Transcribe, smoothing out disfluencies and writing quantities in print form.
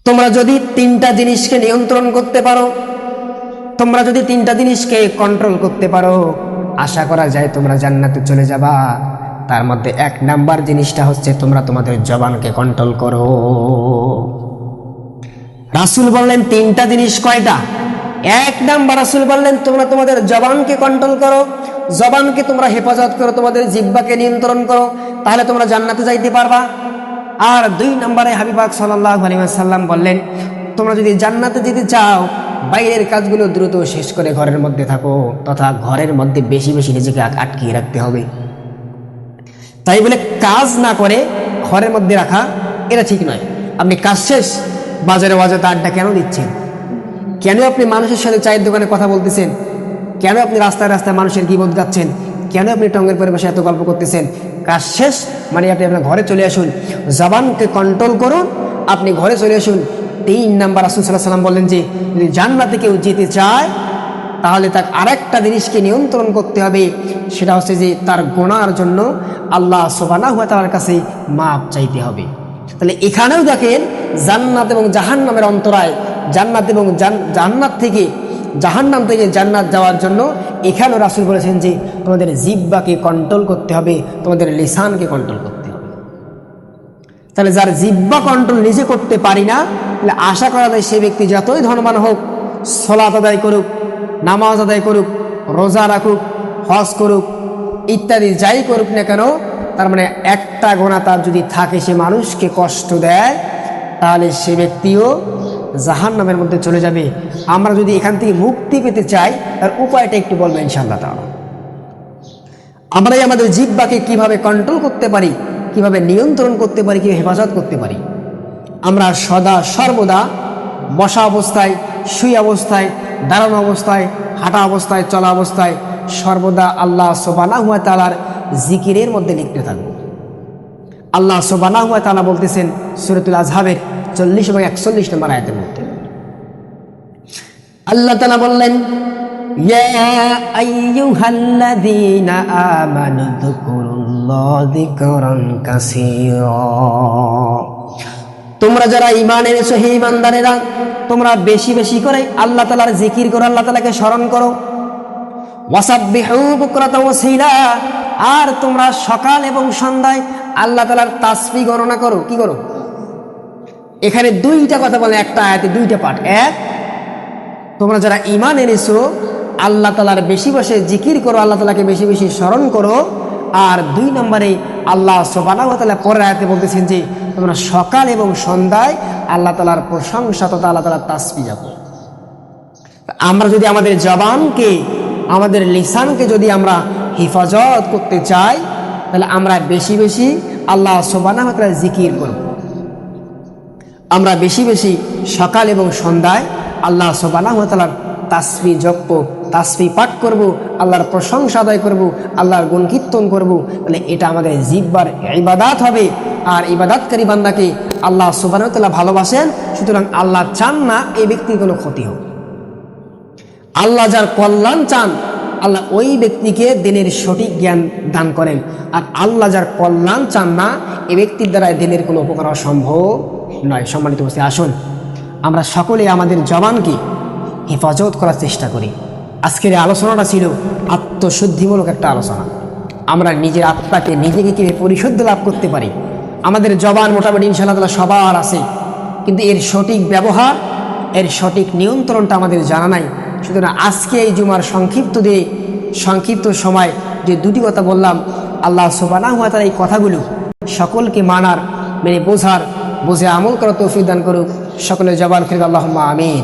তোমরা যদি তিনটা জিনিসকে নিয়ন্ত্রণ করতে পারো, তোমরা যদি তিনটা জিনিসকে কন্ট্রোল করতে পারো, আশা করা যায় তোমরা জান্নাতে চলে যাবা। তার মধ্যে এক নাম্বার জিনিসটা হচ্ছে তোমরা তোমাদের জবানকে কন্ট্রোল করো। রাসূল বললেন তিনটা জিনিস কয়টা? এক নাম্বার রাসূল বললেন তোমরা তোমাদের জবানকে কন্ট্রোল করো, জবানকে তোমরা হেফাজত করো, তোমাদের জিহ্বাকে নিয়ন্ত্রণ করো, তাহলে তোমরা জান্নাতে যাইতে পারবা। আর দুই নম্বরে হাবিব পাক সাল্লাল্লাহু আলাইহি ওয়াসাল্লাম বললেন তোমরা যদি জান্নাতে যেতে চাও বাইরের কাজগুলো দ্রুত শেষ করে ঘরের মধ্যে থাকো, তথা ঘরের মধ্যে বেশি বেশি নিজেকে আটকিয়ে রাখতে হবে। তাই বলে কাজ না করে ঘরের মধ্যে রাখা এটা ঠিক নয়। আপনি কাজ শেষ বাজারে বাজারে আড্ডা কেন দিচ্ছেন? কেন আপনি মানুষের সাথে চায়ের দোকানে কথা বলতেছেন? কেন আপনি রাস্তায় রাস্তায় মানুষের গীবত গাচ্ছেন? কেন আপনি টঙ্গের পরিবেশে এত গল্প করতেছেন? কাজ শেষ মানে আপনি আপনার ঘরে চলে আসুন, জবানকে কন্ট্রোল করুন, আপনি ঘরে চলে আসুন। তিন নাম্বার রাসূল সাল্লাল্লাহু আলাইহি ওয়াসাল্লাম বললেন যে যদি জান্নাতে কেউ যেতে চায় তাহলে তার আরেকটা জিনিসকে নিয়ন্ত্রণ করতে হবে, সেটা হচ্ছে যে তার গুনার জন্য আল্লাহ সুবহানাহু ওয়া তাআলার কাছে মাপ চাইতে হবে। তাহলে এখানেও দেখেন জান্নাত এবং জাহান্নামের অন্তরায়, জান্নাত এবং জান্নাত থেকে জাহান্নাম থেকে জান্নাত যাওয়ার জন্য এখানেও রাসূল বলেছেন যে তোমাদের জিহ্বাকে কন্ট্রোল করতে হবে, তোমাদের লিসানকে কন্ট্রোল করতে হবে। তাহলে যার জিহ্বা কন্ট্রোল নিজে করতে পারি না, তাহলে আশা করা যায় সে ব্যক্তি যতই ধনবান হোক, সালাত আদায় করুক, নামাজ আদায় করুক, রোজা রাখুক, হজ করুক ইত্যাদি যাই করুক না কেন, তার মানে একটা গুনাহ তার যদি থাকে, সে মানুষকে কষ্ট দেয়, তাহলে সে ব্যক্তিও জাহান্নামের মধ্যে চলে যাবে। আমরা যদি এখান থেকে মুক্তি পেতে চাই তার উপায়টা একটু বলবো ইনশাআল্লাহ তাআলা। আমরাই আমাদের জিহ্বাকে কিভাবে কন্ট্রোল করতে পারি, কিভাবে নিয়ন্ত্রণ করতে পারি, কিভাবে হেফাজত করতে পারি। আমরা সদা সর্বদা বসা অবস্থায়, শুয়ে অবস্থায়, দাঁড়ানো অবস্থায়, হাঁটা অবস্থায়, চলা অবস্থায় সর্বদা আল্লাহ সুবহানাহু ওয়া তাআলার জিকিরের মধ্যে লিপ্ত থাকব। আল্লাহ সুবহানাহু ওয়া তাআলা বলতেছেন সূরাতুল আযহাবের 40 এবং 41 নম্বর আয়াতের মধ্যে, আল্লাহ তাআলা বললেন ইয়া আইয়ুহাল্লাযীনা আমানু যকুরুল্লাহ যিকরান কাসীরা, তোমরা যারা ঈমান এনেছো হে ঈমানদারেরা, তোমরা বেশি বেশি করে আল্লাহ তাআলার জিকির করো, আল্লাহ তাআলাকে স্মরণ করো। ওয়াসাব্বিহু বুকরাতাও ওয়াসীলা, আর তোমরা সকাল এবং সন্ধ্যায় আল্লাহ তাআলার তাসবিহ গণনা করো। কি করো? এখানে দুইটা কথা বলে, একটা আয়াতে দুইটা পাঠ। এক, তোমরা যারা ঈমান এনেছো আল্লাহ তাআলার বেশি বসে জিকির করো, আল্লাহ তাআলাকে বেশি বেশি স্মরণ করো। আর দুই নম্বরে আল্লাহ সুবহানাহু ওয়া তাআলা পরের আয়াতে বলতেছেন যে তোমরা সকাল এবং সন্ধ্যায় আল্লাহ তাআলার প্রশংসা তথা আল্লাহ তাআলার তাসবিহ জপো। আমরা যদি আমাদের জবানকে, আমাদের লিসানকে যদি আমরা হেফাজত করতে চাই, তাহলে আমরা বেশি বেশি আল্লাহ সুবহানাহু ওয়া তাআলার জিকির করব। আমরা বেশি বেশি সকাল এবং সন্ধ্যায় আল্লাহ সুবহানাহু ওয়া তাআলার তাসবিহ জপব, তাসবিহ পাঠ করব, আল্লাহর প্রশংসা আদায় করব, আল্লাহর গুণ কীর্তন করব। তাহলে এটা আমাদের জিহ্বার ইবাদত হবে। আর ইবাদতকারী বান্দাকে আল্লাহ সুবহানাহু ওয়া তাআলা ভালোবাসেন, সুতরাং আল্লাহ চান না এই ব্যক্তির কোনো ক্ষতি হোক। আল্লাহ যার কল্যাণ চান, আল্লাহ ওই ব্যক্তিকে দিনের সঠিক জ্ঞান দান করেন। আর আল্লাহ যার কল্যাণ চান না, এই ব্যক্তির দ্বারা দিনের কোনো উপকার সম্ভব নয়। সম্মানিত উপস্থিতি, আসুন আমরা সকলে আমাদের জবানকে হেফাজত করার চেষ্টা করি। আজকের এই আলোচনাটা ছিল আত্মশুদ্ধিমূলক একটা আলোচনা। আমরা নিজের আত্মাকে, নিজেকে কীভাবে পরিশুদ্ধ লাভ করতে পারি। আমাদের জবান মোটামুটি ইনশাআল্লাহ তাআলা সবার আছে, কিন্তু এর সঠিক ব্যবহার, এর সঠিক নিয়ন্ত্রণটা আমাদের জানা নাই। সুতরাং আজকে এই জুমার সংক্ষিপ্ত সময় যে দুটি কথা বললাম, আল্লাহ সুবহানাহু ওয়া তাআলা এই কথাগুলো সকলকে মানার, মেনে বোঝার, বুঝে আমল করার তৌফিক দান করুক। সকলের জবান খুলে আল্লাহুম্মা আমিন।